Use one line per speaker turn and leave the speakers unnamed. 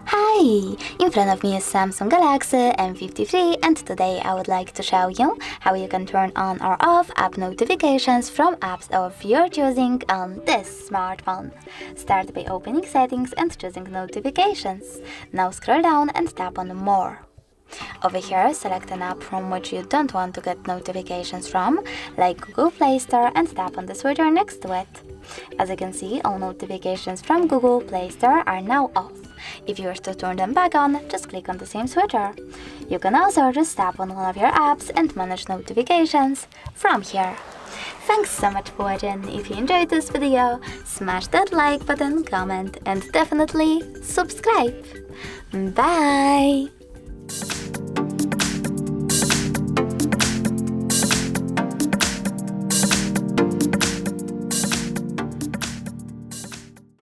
Hi! In front of me is Samsung Galaxy M53, and today I would like to show you how you can turn on or off app notifications from apps of your choosing on this smartphone. Start by opening settings and choosing notifications. Now scroll down and tap on more. Over here, select an app from which you don't want to get notifications from, like Google Play Store, and tap on the switcher next to it. As you can see, all notifications from Google Play Store are now off. If you wish to turn them back on, just click on the same switcher. You can also just tap on one of your apps and manage notifications from here. Thanks so much for watching. If you enjoyed this video, smash that like button, comment, and definitely subscribe. Bye!